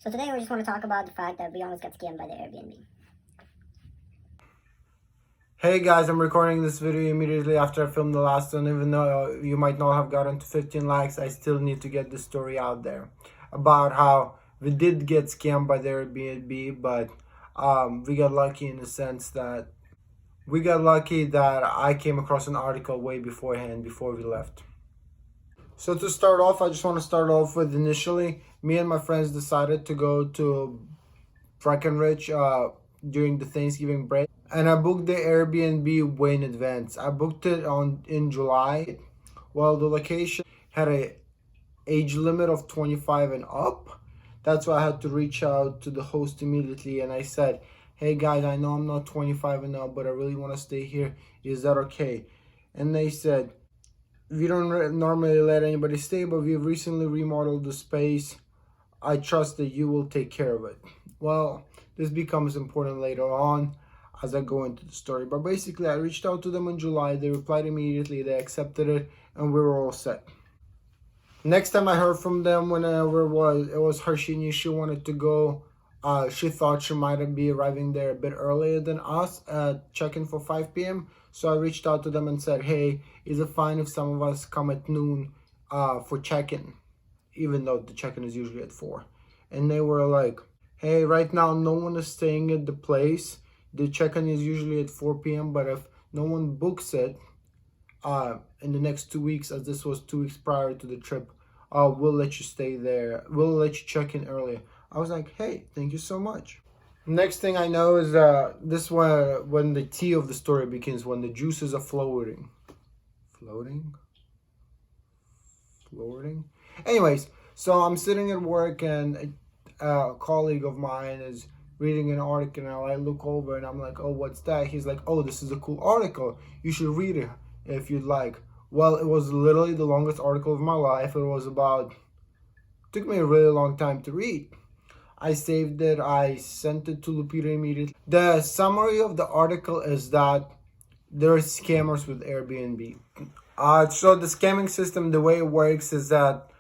So today we just want to talk about the fact that we almost got scammed by the Airbnb. Hey guys, I'm recording this video immediately after I filmed the last one. Even though you might not have gotten to 15 likes, I still need to get the story out there about how we did get scammed by the Airbnb, but we got lucky in the sense that I came across an article way beforehand, before we left. So to start off, I just want to start off with initially, me and my friends decided to go to Breckenridge during the Thanksgiving break, and I booked the Airbnb way in advance. I booked it in July. Well, the location had a age limit of 25 and up. That's why I had to reach out to the host immediately, and I said, hey guys, I know I'm not 25 and up, but I really want to stay here. Is that okay? And they said, we don't normally let anybody stay, but we've recently remodeled the space. I trust that you will take care of it. Well, this becomes important later on as I go into the story. But basically, I reached out to them in July. They replied immediately. They accepted it, and we were all set. Next time I heard from them, whenever it was her, she knew she wanted to go. She thought she might be arriving there a bit earlier than us at check-in for 5 p.m. So I reached out to them and said, hey, is it fine if some of us come at noon for check-in, even though the check-in is usually at 4? And they were like, hey, right now no one is staying at the place. The check-in is usually at 4 p.m. But if no one books it in the next 2 weeks, as this was 2 weeks prior to the trip, we'll let you stay there. We'll let you check in earlier. I was like, hey, thank you so much. Next thing I know is this one, when the tea of the story begins, when the juices are floating. Floating? Anyways, so I'm sitting at work and a colleague of mine is reading an article, and I look over and I'm like, oh, what's that? He's like, oh, this is a cool article. You should read it if you'd like. Well, it was literally the longest article of my life. Took me a really long time to read. I saved it. I sent it to Lupita immediately. The summary of the article is that there are scammers with Airbnb. So the scamming system, the way it works is that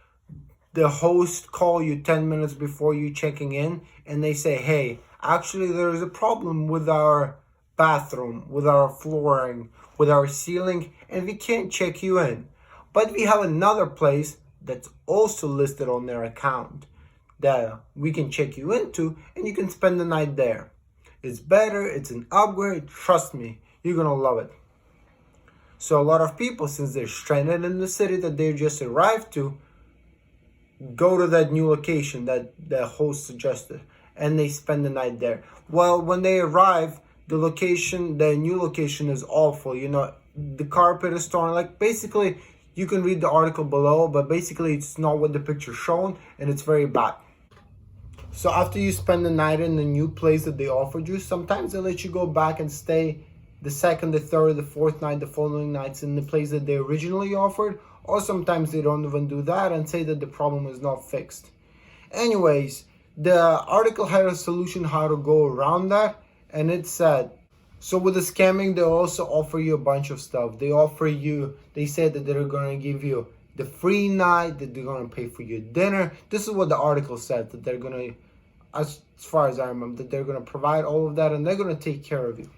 the host call you 10 minutes before you checking in, and they say, hey, actually there is a problem with our bathroom, with our flooring, with our ceiling, and we can't check you in. But we have another place that's also listed on their account that we can check you into, and you can spend the night there. It's better, it's an upgrade, trust me, you're gonna love it. So a lot of people, since they're stranded in the city that they just arrived to, go to that new location that the host suggested, and they spend the night there. Well, when they arrive, the new location is awful. You know, the carpet is torn. Like, basically, you can read the article below, but basically it's not what the picture shown, and it's very bad. So after you spend the night in the new place that they offered you, sometimes they let you go back and stay the second, the third, the fourth night, the following nights in the place that they originally offered, or sometimes they don't even do that and say that the problem is not fixed. Anyways, the article had a solution how to go around that, and it said, so with the scamming, they also offer you a bunch of stuff. They said that they're going to give you the free night, that they're going to pay for your dinner. This is what the article said, that they're going to, as far as I remember, that they're going to provide all of that, and they're going to take care of you.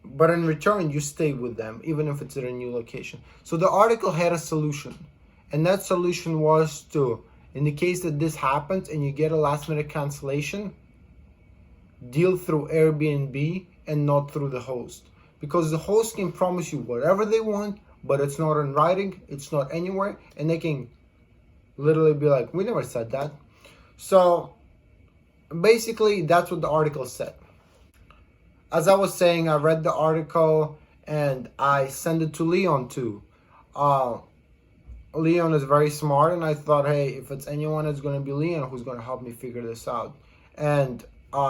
But in return, you stay with them, even if it's at a new location. So the article had a solution. And that solution was to, in the case that this happens and you get a last minute cancellation, deal through Airbnb and not through the host. Because the host can promise you whatever they want, but it's not in writing, it's not anywhere, and they can literally be like, we never said that. So basically, that's what the article said. As I was saying, I read the article and I sent it to Leon too. Leon is very smart, and I thought, hey, if it's anyone, it's going to be Leon who's going to help me figure this out. And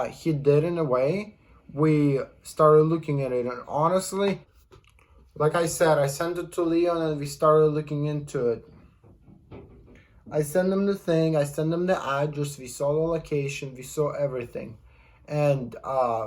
he did in a way. We started looking at it, and honestly, like I said, I sent it to Leon and we started looking into it. I sent him the thing, I sent him the address, we saw the location, we saw everything. And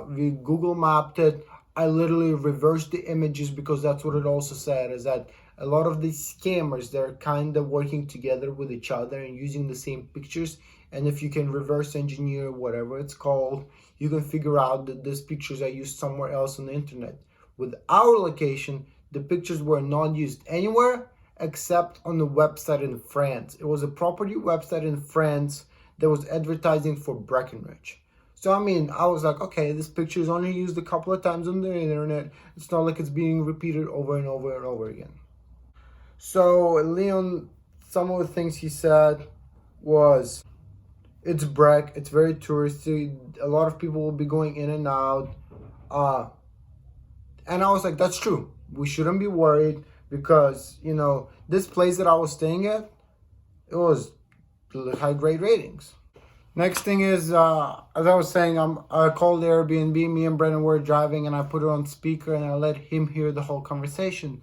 we Google mapped it. I literally reversed the images because that's what it also said, is that a lot of these scammers, they're kind of working together with each other and using the same pictures And if you can reverse engineer whatever it's called, you can figure out that these pictures are used somewhere else on the internet. With our location, the pictures were not used anywhere except on the website in France. It was a property website in France that was advertising for Breckenridge. So I mean, I was like, okay, this picture is only used a couple of times on the internet. It's not like it's being repeated over and over and over again. So Leon, some of the things he said was, it's Breck, it's very touristy. A lot of people will be going in and out. And I was like, that's true. We shouldn't be worried because, this place that I was staying at, it was high grade ratings. Next thing is, as I was saying, I called Airbnb. Me and Brennan were driving, and I put it on speaker, and I let him hear the whole conversation.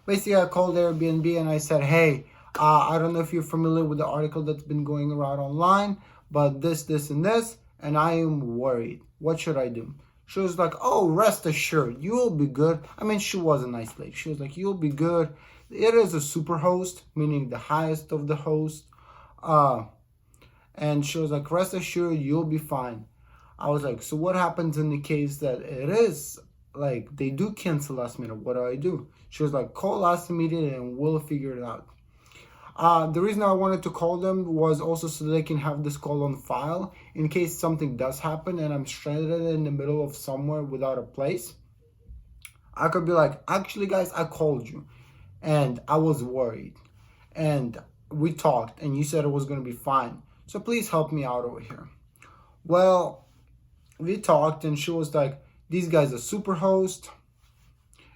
Basically, I called Airbnb, and I said, hey, I don't know if you're familiar with the article that's been going around online, but this, and this, and I am worried. What should I do? She was like, oh, rest assured, you'll be good. I mean, she was a nice lady. She was like, you'll be good. It is a superhost, meaning the highest of the host. And she was like, rest assured, you'll be fine. I was like, so what happens in the case that it is, like, they do cancel last minute? What do I do? She was like, call last minute and we'll figure it out. The reason I wanted to call them was also so they can have this call on file in case something does happen and I'm stranded in the middle of somewhere without a place. I could be like, actually, guys, I called you and I was worried and we talked and you said it was going to be fine. So please help me out over here. Well, we talked and she was like, these guys are superhost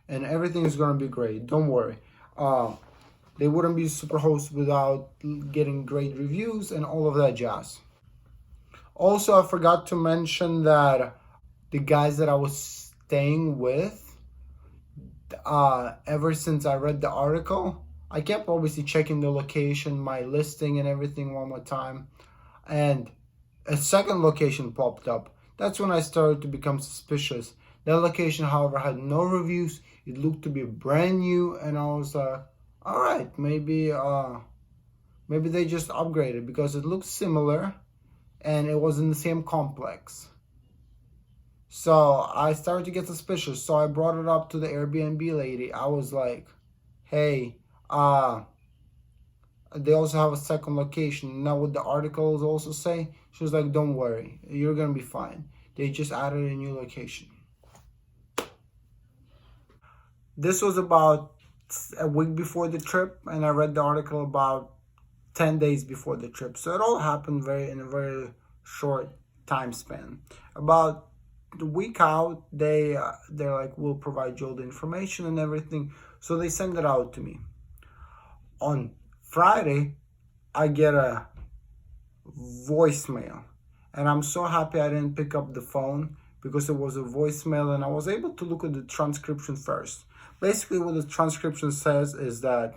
and everything is going to be great. Don't worry. They wouldn't be superhosts without getting great reviews and all of that jazz. Also, I forgot to mention that the guys that I was staying with, ever since I read the article, I kept obviously checking the location, my listing and everything one more time. And a second location popped up. That's when I started to become suspicious. That location, however, had no reviews. It looked to be brand new, and I was like, all right, maybe they just upgraded because it looked similar and it was in the same complex. So I started to get suspicious. So I brought it up to the Airbnb lady. I was like, hey, they also have a second location. Now what the articles also say, she was like, don't worry, you're going to be fine. They just added a new location. This was about a week before the trip, and I read the article about 10 days before the trip. So it all happened in a very short time span. About the week out, they're like, we'll provide you all the information and everything. So they send it out to me. On Friday, I get a voicemail, and I'm so happy I didn't pick up the phone because it was a voicemail, and I was able to look at the transcription first. Basically, what the transcription says is that,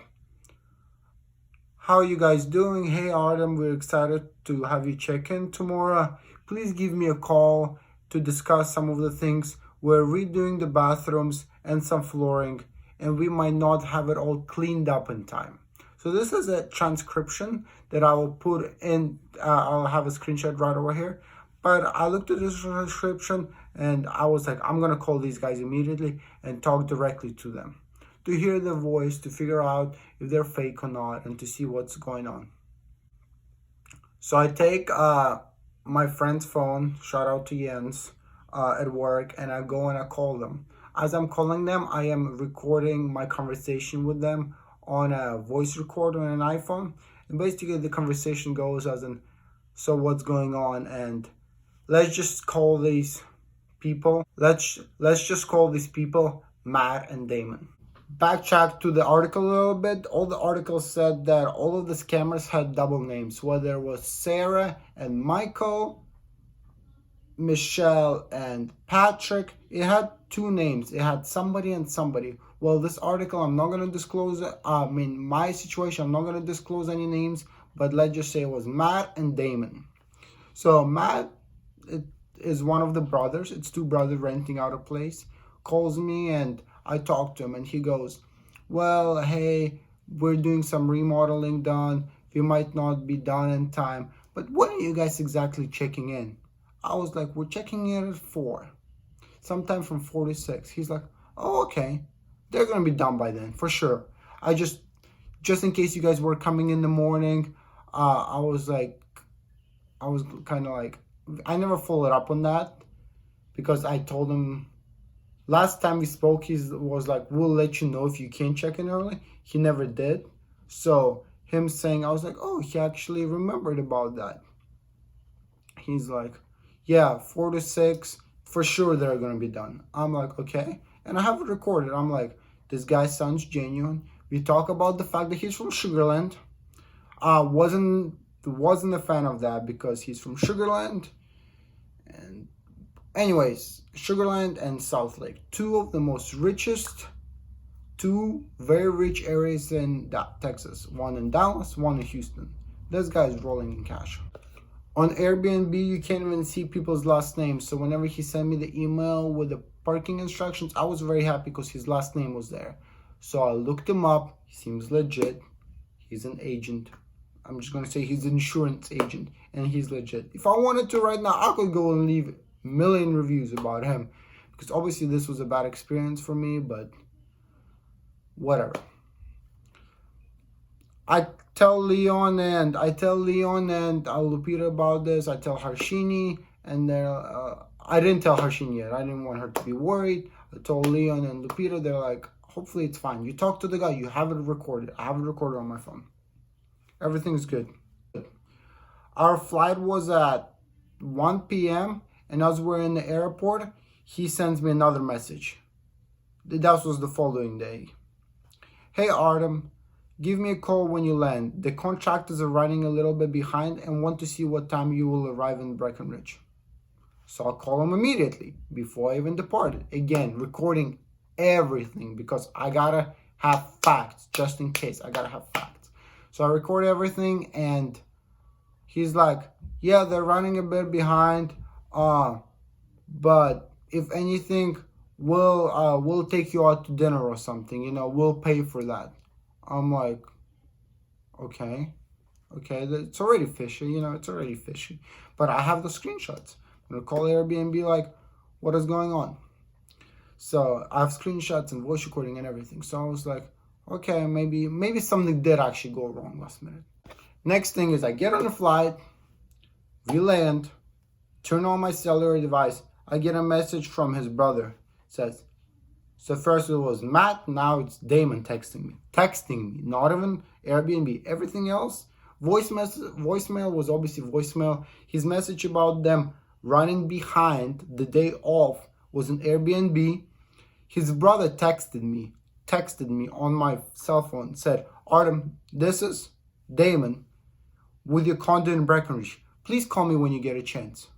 how are you guys doing? Hey, Artem, we're excited to have you check in tomorrow. Please give me a call to discuss some of the things. We're redoing the bathrooms and some flooring, and we might not have it all cleaned up in time. So this is a transcription that I will put in. I'll have a screenshot right over here. But I looked at this transcription and I was like, I'm going to call these guys immediately and talk directly to them to hear their voice, to figure out if they're fake or not, and to see what's going on. So I take my friend's phone, shout out to Jens, at work, and I go and I call them. As I'm calling them, I am recording my conversation with them on a voice recorder on an iPhone. And basically the conversation goes as in, so what's going on? And let's just call these people, let's just call these people Matt and Damon. Backtrack to the article a little bit. All the articles said that all of the scammers had double names, whether it was Sarah and Michael, Michelle and Patrick. It had two names. It had somebody and somebody. Well, this article, I'm not going to disclose, my situation, I'm not going to disclose any names, but let's just say it was Matt and Damon. So Matt, it is one of the brothers. It's two brothers renting out a place. Calls me and I talk to him and he goes, well, hey, we're doing some remodeling done. We might not be done in time, but when are you guys exactly checking in? I was like, we're checking in at 4. Sometime from 4 to 6. He's like, oh, okay. They're going to be done by then, for sure. I just in case you guys were coming in the morning, I was kind of like, I never followed up on that because I told him last time we spoke, he was like, we'll let you know if you can check in early. He never did. So him saying, I was like, oh, he actually remembered about that. He's like, yeah, 4 to 6, for sure they're going to be done. I'm like, okay. And I have it recorded. I'm like, this guy sounds genuine. We talk about the fact that he's from Sugarland. Wasn't a fan of that because he's from Sugarland. And anyways, Sugarland and South Lake, two of the most richest, two very rich areas in Texas. One in Dallas, one in Houston. This guy's rolling in cash. On Airbnb, you can't even see people's last names. So whenever he sent me the email with the parking instructions, I was very happy because his last name was there. So I looked him up. He seems legit. He's an agent. I'm just going to say he's an insurance agent. And he's legit. If I wanted to right now, I could go and leave a million reviews about him. Because obviously this was a bad experience for me. But whatever. I tell Leon and Lupita about this. I tell Harshini, and I didn't tell Harshini yet. I didn't want her to be worried. I told Leon and Lupita. They're like, hopefully it's fine. You talk to the guy. You have it recorded. I have it recorded on my phone. Everything's good. Our flight was at 1 p.m. and as we're in the airport, he sends me another message. That was the following day. Hey Artem, give me a call when you land. The contractors are running a little bit behind and want to see what time you will arrive in Breckenridge. So I'll call him immediately before I even departed. Again, recording everything because I gotta have facts just in case. I gotta have facts. So I record everything and he's like, yeah, they're running a bit behind. But if anything, we'll take you out to dinner or something. You know, we'll pay for that. I'm like, okay, it's already fishy, you know, it's already fishy. But I have the screenshots. I'm gonna call Airbnb like, what is going on? So I have screenshots and voice recording and everything. So I was like, okay, maybe something did actually go wrong last minute. Next thing is I get on the flight, we land, turn on my cellular device. I get a message from his brother. It says, so first it was Matt, now it's Damon texting me, not even Airbnb. Everything else, voicemail was obviously voicemail. His message about them running behind the day off was an Airbnb. His brother texted me on my cell phone, said, Artem, this is Damon with your condo in Breckenridge. Please call me when you get a chance.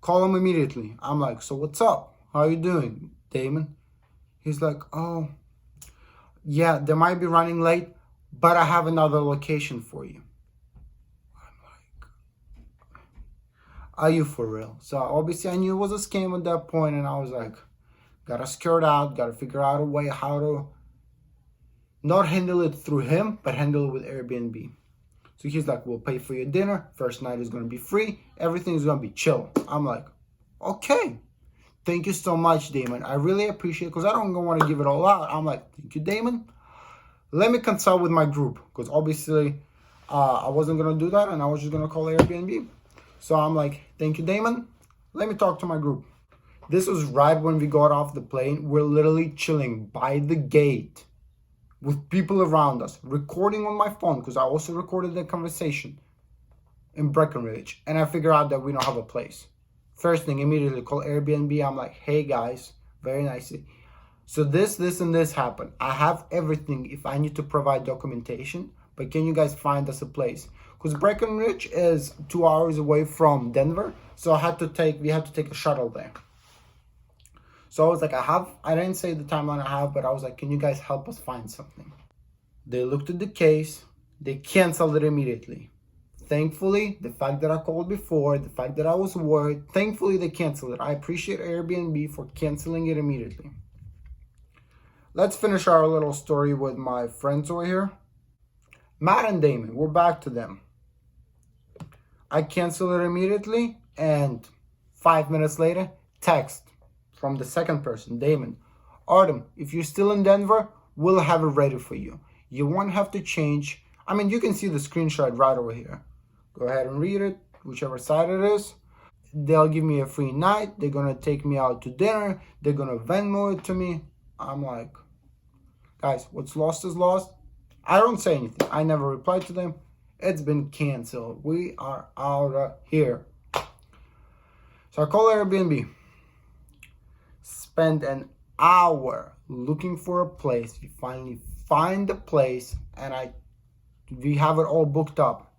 Call him immediately. I'm like, so what's up? How you doing, Damon? He's like, oh, yeah, they might be running late, but I have another location for you. I'm like, are you for real? So obviously I knew it was a scam at that point, and I was like, gotta skirt out, gotta figure out a way how to not handle it through him, but handle it with Airbnb. So he's like, we'll pay for your dinner. First night is going to be free. Everything's going to be chill. I'm like, okay. Thank you so much, Damon. I really appreciate it because I don't want to give it all out. I'm like, thank you, Damon. Let me consult with my group because obviously I wasn't going to do that and I was just going to call Airbnb. So I'm like, thank you, Damon. Let me talk to my group. This was right when we got off the plane. We're literally chilling by the gate with people around us, recording on my phone because I also recorded the conversation in Breckenridge. And I figure out that we don't have a place. First thing, immediately call Airbnb. I'm like, hey guys, very nicely. So this and this happened. I have everything if I need to provide documentation, but can you guys find us a place? Because Breckenridge is 2 hours away from Denver. So we had to take a shuttle there. So I was like, I didn't say the timeline I have, but I was like, can you guys help us find something? They looked at the case. They canceled it immediately. Thankfully, the fact that I called before, the fact that I was worried, thankfully they canceled it. I appreciate Airbnb for canceling it immediately. Let's finish our little story with my friends over here. Matt and Damon, we're back to them. I cancel it immediately, and 5 minutes later, text from the second person, Damon. Artem, if you're still in Denver, we'll have it ready for you. You won't have to change. I mean, you can see the screenshot right over here. Go ahead and read it, whichever side it is. They'll give me a free night. They're going to take me out to dinner. They're going to Venmo it to me. I'm like, guys, what's lost is lost. I don't say anything. I never replied to them. It's been canceled. We are out of here. So I call Airbnb. Spend an hour looking for a place. We finally find the place, and we have it all booked up.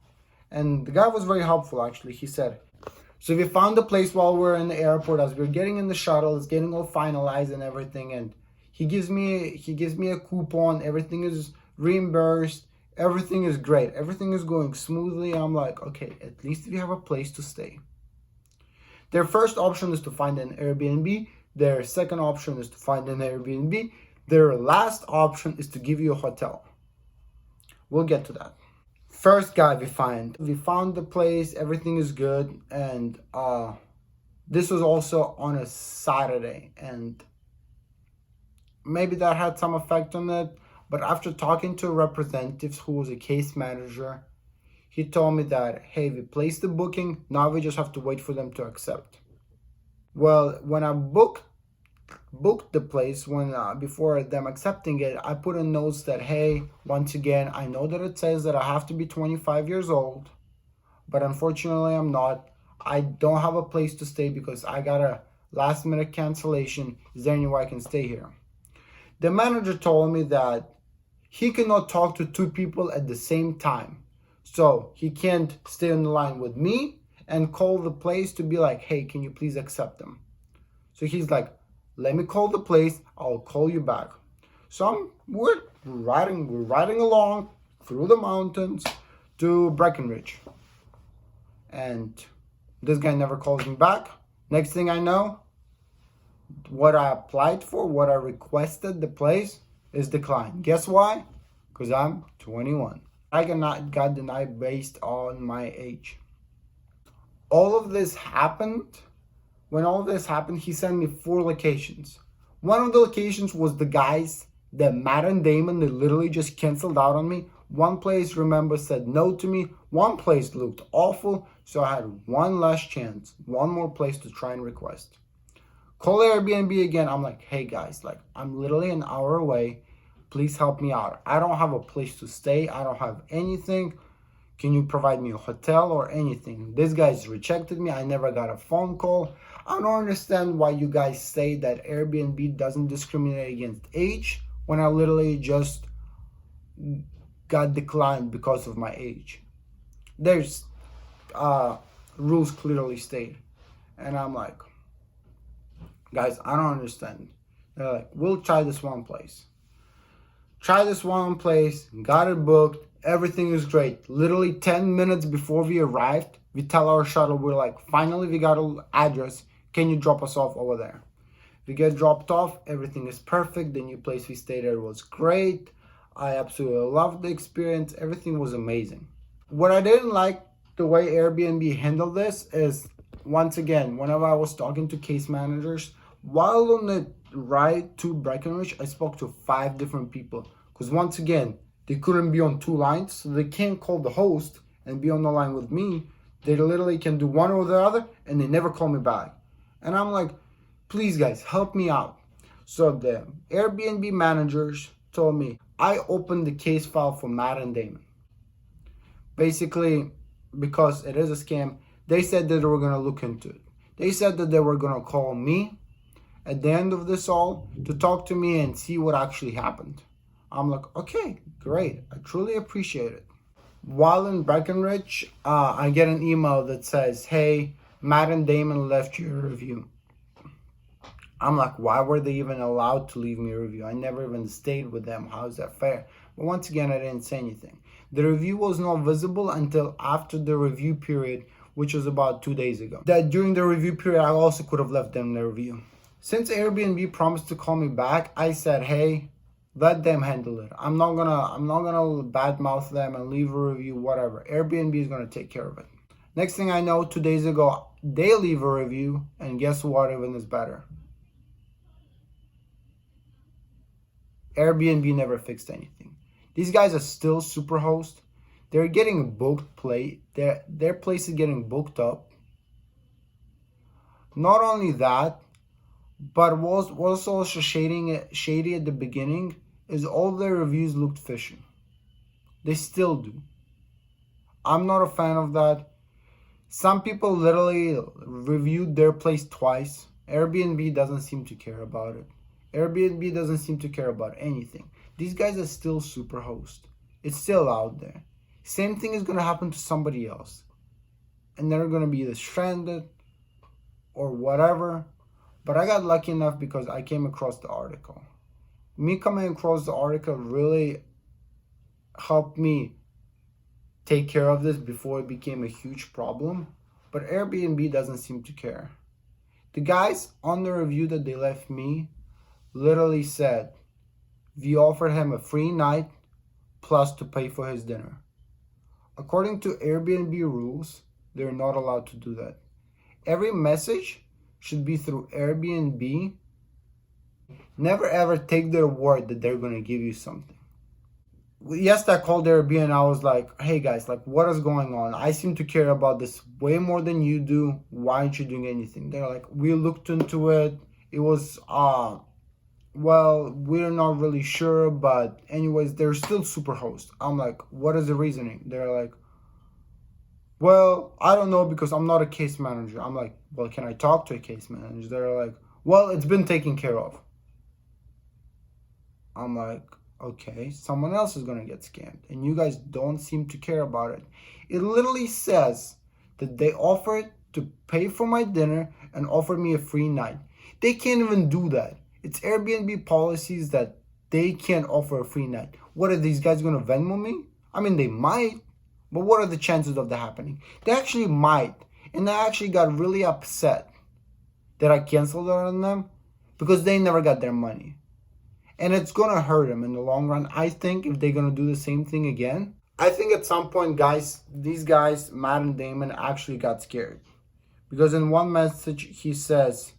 And the guy was very helpful, actually. He said, so we found the place while we're in the airport, as we're getting in the shuttle. It's getting all finalized and everything, and he gives me a coupon. Everything is reimbursed. Everything is great. Everything is going smoothly. I'm like, okay, at least we have a place to stay. Their first option is to find an Airbnb. Their second option is to find an Airbnb. Their last option is to give you a hotel. We'll get to that. First guy we found the place. Everything is good, and this was also on a Saturday, and maybe that had some effect on it. But after talking to a representative who was a case manager, he told me that, hey, we placed the booking. Now we just have to wait for them to accept. Well, when I booked the place, before them accepting it, I put in notes that, hey, once again, I know that it says that I have to be 25 years old, but unfortunately I'm not. I don't have a place to stay because I got a last minute cancellation. Is there any way I can stay here? The manager told me that he cannot talk to two people at the same time. So he can't stay on the line with me and call the place to be like, hey, can you please accept them? So he's like, let me call the place. I'll call you back. So we're riding along through the mountains to Breckenridge. And this guy never calls me back. Next thing I know, what I applied for, what I requested, the place is declined. Guess why? Because I'm 21. I got denied based on my age. All of this happened. When all this happened, he sent me 4 locations. One of the locations was the guys that Matt and Damon, they literally just canceled out on me. One place, remember, said no to me. One place looked awful, so I had one last chance, one more place to try and request. Call Airbnb again. I'm like, hey guys, like, I'm literally an hour away. Please help me out. I don't have a place to stay. I don't have anything. Can you provide me a hotel or anything? This guy's rejected me. I never got a phone call. I don't understand why you guys say that Airbnb doesn't discriminate against age when I literally just got declined because of my age. There's rules clearly state. And I'm like, guys, I don't understand. They're like, we'll try this one place. Try this one place, got it booked. Everything is great. Literally 10 minutes before we arrived, we tell our shuttle, we're like, finally we got an address. Can you drop us off over there? We get dropped off. Everything is perfect. The new place we stayed at was great. I absolutely loved the experience. Everything was amazing. What I didn't like the way Airbnb handled this is, once again, whenever I was talking to case managers, while on the ride to Breckenridge, I spoke to 5 different people. Because once again, they couldn't be on 2 lines, so they can't call the host and be on the line with me. They literally can do one or the other, and they never call me back. And I'm like, please guys, help me out. So the Airbnb managers told me, I opened the case file for Matt and Damon. Basically, because it is a scam, they said that they were going to look into it. They said that they were going to call me at the end of this all to talk to me and see what actually happened. I'm like, okay, great. I truly appreciate it. While in Breckenridge, I get an email that says, hey, Matt and Damon left you a review. I'm like, why were they even allowed to leave me a review? I never even stayed with them. How is that fair? But once again, I didn't say anything. The review was not visible until after the review period, which was about 2 days ago. That during the review period, I also could have left them the review. Since Airbnb promised to call me back, I said, hey, let them handle it. I'm not gonna badmouth them and leave a review, whatever. Airbnb is gonna take care of it. Next thing I know, 2 days ago, they leave a review, and guess what? Even is better. Airbnb never fixed anything. These guys are still superhost. They're getting booked their place is getting booked up. Not only that, but what's also shady at the beginning is all their reviews looked fishy. They still do. I'm not a fan of that. Some people literally reviewed their place twice. Airbnb doesn't seem to care about it. Airbnb doesn't seem to care about anything. These guys are still superhost. It's still out there. Same thing is going to happen to somebody else. And they're going to be either stranded or whatever. But I got lucky enough because I came across the article. Me coming across the article really helped me take care of this before it became a huge problem. But Airbnb doesn't seem to care. The guys on the review that they left me literally said we offered him a free night plus to pay for his dinner. According to Airbnb rules, they're not allowed to do that. Every message should be through Airbnb. Never ever take their word that they're going to give you something. Yes, I called Airbnb and I was like, hey guys, like what is going on? I seem to care about this way more than you do. Why aren't you doing anything? They're like, we looked into it. It was, well, we're not really sure, but anyways, they're still superhost. I'm like, what is the reasoning? They're like, well, I don't know because I'm not a case manager. I'm like, well, can I talk to a case manager? They're like, well, it's been taken care of. I'm like, okay, someone else is going to get scammed. And you guys don't seem to care about it. It literally says that they offered to pay for my dinner and offered me a free night. They can't even do that. It's Airbnb policies that they can't offer a free night. What are these guys going to Venmo me? I mean, they might. But what are the chances of that happening? They actually might. And I actually got really upset that I canceled on them because they never got their money. And it's going to hurt them in the long run. I think if they're going to do the same thing again, I think at some point, guys, these guys, Matt and Damon, actually got scared. Because in one message, he says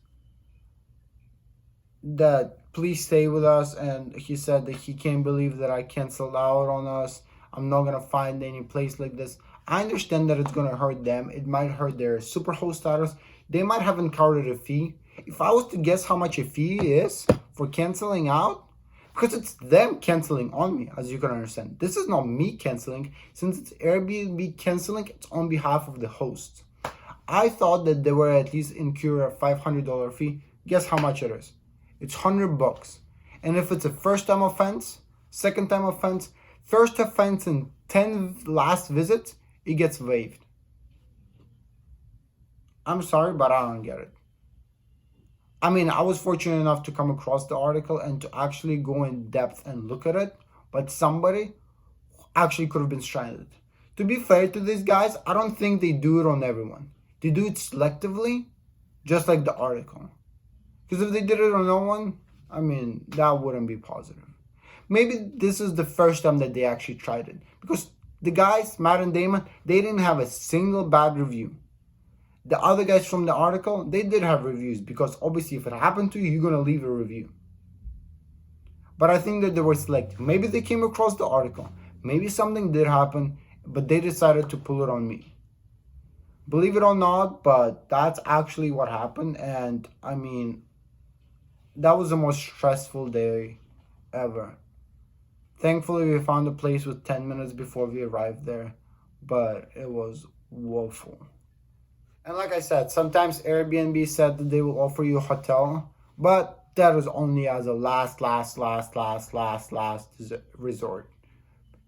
that please stay with us. And he said that he can't believe that I canceled out on us. I'm not going to find any place like this. I understand that it's going to hurt them. It might hurt their superhost status. They might have encountered a fee. If I was to guess how much a fee is for canceling out, because it's them canceling on me, as you can understand. This is not me canceling. Since it's Airbnb canceling, it's on behalf of the host. I thought that they were at least incur a $500 fee. Guess how much it is? It's $100. And if it's a first time offense, second time offense, first offense and 10 last visits, it gets waived. I'm sorry, but I don't get it. I mean, I was fortunate enough to come across the article and to actually go in depth and look at it, but somebody actually could have been stranded. To be fair to these guys, I don't think they do it on everyone. They do it selectively, just like the article. Because if they did it on no one, I mean, that wouldn't be positive. Maybe this is the first time that they actually tried it. Because the guys, Matt and Damon, they didn't have a single bad review. The other guys from the article, they did have reviews because obviously if it happened to you, you're going to leave a review. But I think that they were selective. Maybe they came across the article. Maybe something did happen, but they decided to pull it on me. Believe it or not, but that's actually what happened. And I mean, that was the most stressful day ever. Thankfully, we found a place with 10 minutes before we arrived there, but it was woeful. And like I said, sometimes Airbnb said that they will offer you a hotel, but that is only as a last resort.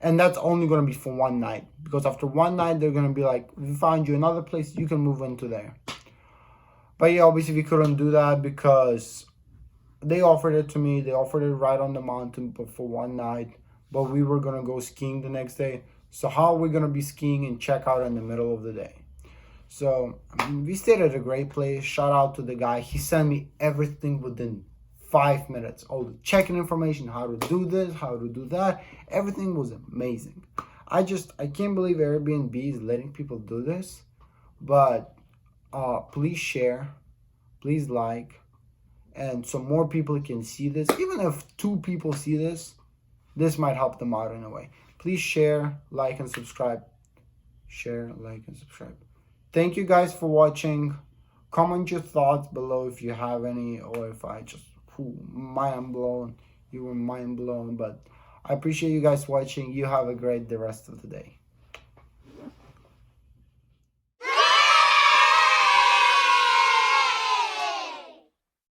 And that's only going to be for one night. Because after one night, they're going to be like, we found you another place, you can move into there. But yeah, obviously we couldn't do that because they offered it to me. They offered it right on the mountain, but for one night. But we were going to go skiing the next day. So how are we going to be skiing and check out in the middle of the day? So we stayed at a great place. Shout out to the guy. He sent me everything within 5 minutes. All the check-in information, how to do this, how to do that. Everything was amazing. I can't believe Airbnb is letting people do this. But please share, please like, and so more people can see this. Even if 2 people see this, this might help them out in a way. Please share, like, and subscribe. Share, like, and subscribe. Thank you guys for watching. Comment your thoughts below if you have any, or if I just mind blown, you were mind blown. But I appreciate you guys watching. You have a great the rest of the day.